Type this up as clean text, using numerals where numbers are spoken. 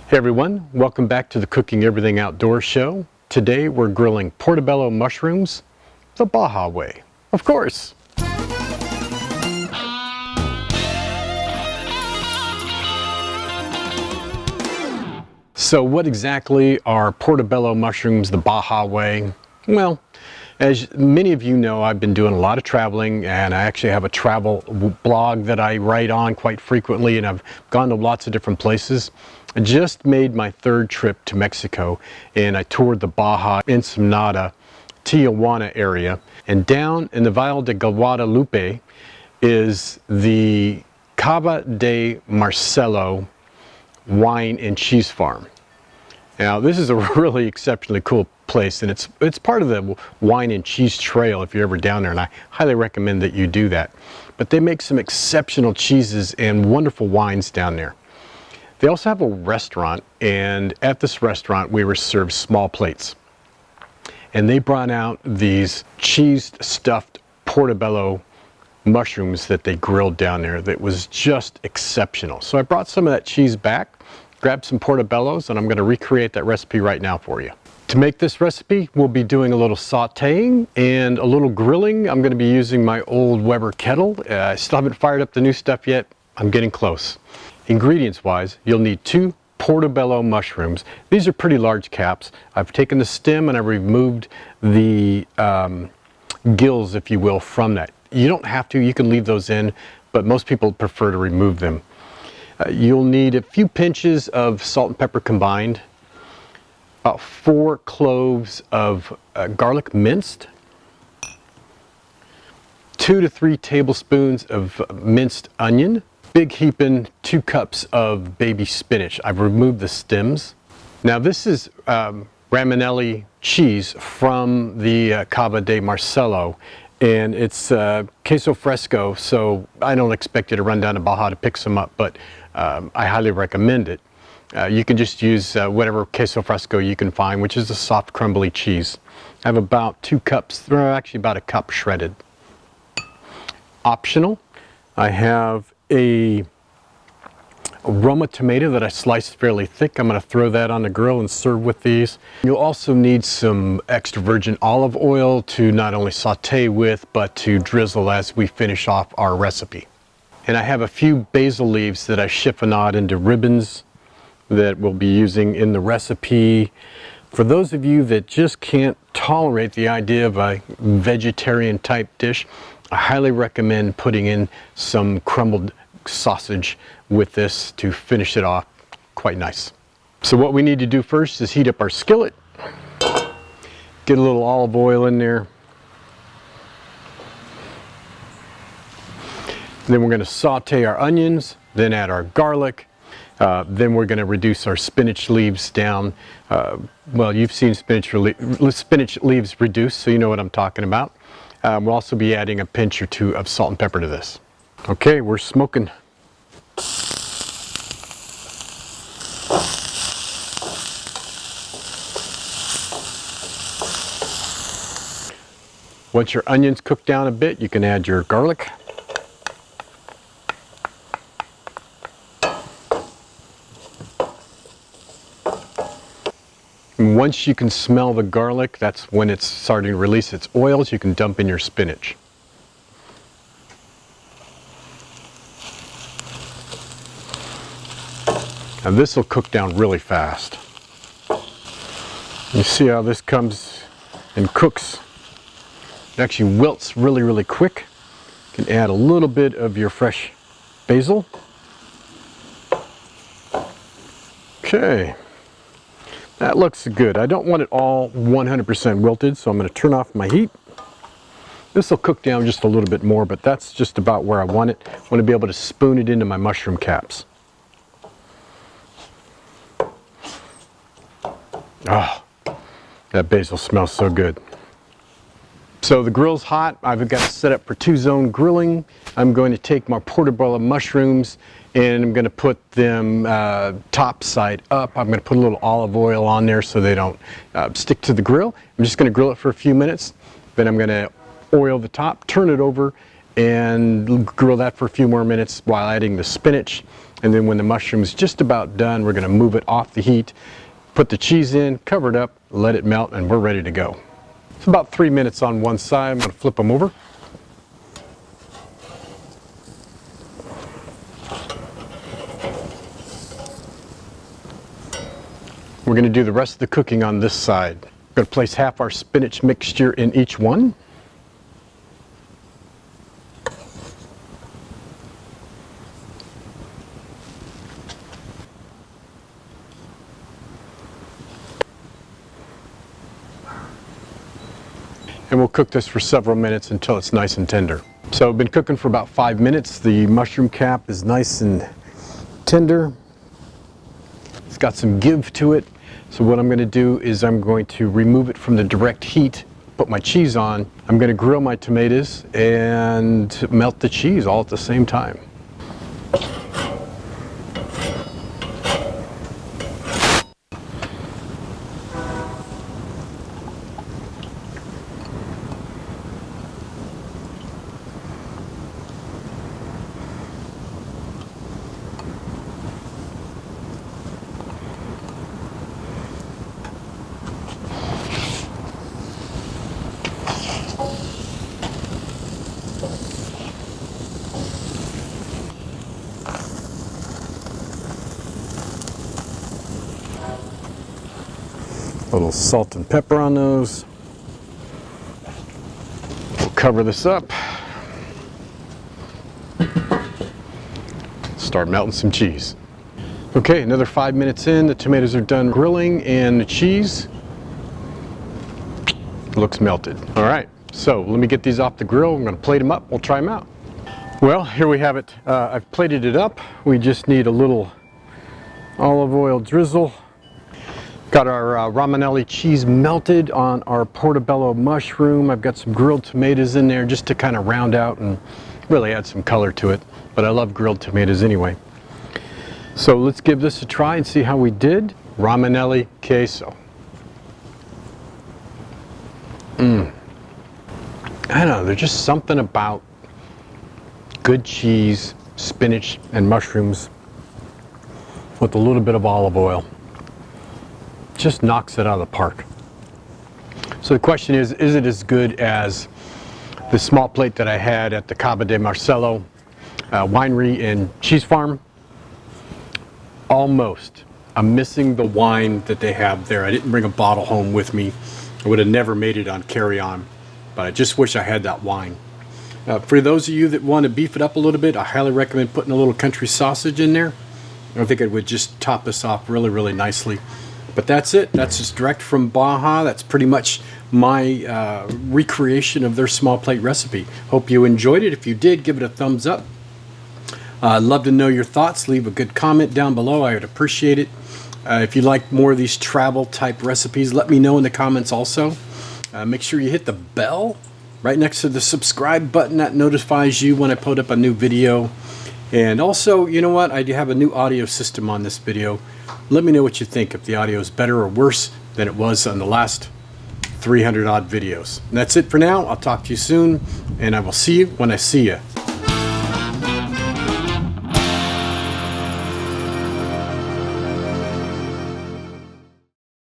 Hey everyone, welcome back to the Cooking Everything Outdoors show. Today we're grilling portobello mushrooms the Baja way, of course. So what exactly are portobello mushrooms the Baja way? Well, as many of you know, I've been doing a lot of traveling, and I actually have a travel blog that I write on quite frequently, and I've gone to lots of different places. I just made my third trip to Mexico, and I toured the Baja, Ensenada, Tijuana area, and down in the Valle de Guadalupe is the Cava de Marcelo wine and cheese farm. Now this is a really exceptionally cool place, and it's part of the wine and cheese trail if you're ever down there, and I highly recommend that you do that. But they make some exceptional cheeses and wonderful wines down there. They also have a restaurant, and at this restaurant we were served small plates. And they brought out these cheese stuffed portobello mushrooms that they grilled down there that was just exceptional. So I brought some of that cheese back, grabbed some portobellos, and I'm going to recreate that recipe right now for you. To make this recipe, we'll be doing a little sauteing and a little grilling. I'm going to be using my old Weber kettle. I still haven't fired up the new stuff yet. I'm getting close. Ingredients wise, you'll need 2 portobello mushrooms. These are pretty large caps. I've taken the stem and I've removed the gills, if you will, from that. You don't have to, you can leave those in, but most people prefer to remove them. You'll need a few pinches of salt and pepper combined, about 4 cloves of garlic minced, 2 to 3 tablespoons of minced onion, big heaping 2 cups of baby spinach. I've removed the stems. Now this is Ramonelli cheese from the Cava de Marcelo, and it's Queso Fresco, so I don't expect you to run down to Baja to pick some up, but I highly recommend it. You can just use whatever Queso Fresco you can find, which is a soft crumbly cheese. I have about 2 cups, or actually about a cup shredded. Optional, I have a Roma tomato that I sliced fairly thick. I'm going to throw that on the grill and serve with these. You'll also need some extra virgin olive oil to not only saute with, but to drizzle as we finish off our recipe. And I have a few basil leaves that I chiffonade into ribbons that we'll be using in the recipe. For those of you that just can't tolerate the idea of a vegetarian type dish, I highly recommend putting in some crumbled sausage with this to finish it off quite nice. So what we need to do first is heat up our skillet, get a little olive oil in there, then we're going to saute our onions, then add our garlic, then we're going to reduce our spinach leaves down. Well, you've seen spinach leaves reduced, so you know what I'm talking about. We'll also be adding a pinch or 2 of salt and pepper to this. Okay, we're smoking. Once your onions cook down a bit, you can add your garlic. And once you can smell the garlic, that's when it's starting to release its oils. You can dump in your spinach. Now this will cook down really fast. You see how this comes and cooks. It actually wilts really, really quick. You can add a little bit of your fresh basil. Okay. That looks good. I don't want it all 100% wilted, so I'm going to turn off my heat. This will cook down just a little bit more, but that's just about where I want it. I want to be able to spoon it into my mushroom caps. Oh, that basil smells so good. So the grill's hot. I've got it set up for 2-zone grilling. I'm going to take my portobello mushrooms and I'm going to put them top side up. I'm going to put a little olive oil on there so they don't stick to the grill. I'm just going to grill it for a few minutes. Then I'm going to oil the top, turn it over, and grill that for a few more minutes while adding the spinach And then when the mushroom's just about done, we're going to move it off the heat, put the cheese in, cover it up, let it melt, and we're ready to go. It's about 3 minutes on one side. I'm going to flip them over. We're going to do the rest of the cooking on this side. We're going to place half our spinach mixture in each one. And we'll cook this for several minutes until it's nice and tender. So I've been cooking for about 5 minutes. The mushroom cap is nice and tender. It's got some give to it. So what I'm going to do is I'm going to remove it from the direct heat, put my cheese on. I'm going to grill my tomatoes and melt the cheese all at the same time. A little salt and pepper on those. We'll cover this up. Start melting some cheese. Okay, another 5 minutes in, the tomatoes are done grilling and the cheese looks melted. All right, so let me get these off the grill. I'm gonna plate them up, we'll try them out. Well, here we have it. I've plated it up. We just need a little olive oil drizzle. Got our Ramonelli cheese melted on our Portobello mushroom. I've got some grilled tomatoes in there just to kind of round out and really add some color to it. But I love grilled tomatoes anyway. So let's give this a try and see how we did. Ramonelli Queso. I don't know, there's just something about good cheese, spinach, and mushrooms with a little bit of olive oil. Just knocks it out of the park. So the question is it as good as the small plate that I had at the Cava de Marcelo winery and cheese farm? Almost. I'm missing the wine that they have there. I didn't bring a bottle home with me. I would have never made it on carry-on, but I just wish I had that wine. For those of you that want to beef it up a little bit, I highly recommend putting a little country sausage in there. I think it would just top this off really, really nicely. But that's it. That's just direct from Baja. That's pretty much my recreation of their small plate recipe. Hope you enjoyed it. If you did, give it a thumbs up. I'd love to know your thoughts. Leave a good comment down below. I would appreciate it. If you like more of these travel type recipes, let me know in the comments also. Make sure you hit the bell right next to the subscribe button. That notifies you when I put up a new video. And also, you know what? I do have a new audio system on this video. Let me know what you think, if the audio is better or worse than it was on the last 300 odd videos. And that's it for now. I'll talk to you soon, and I will see you when I see you.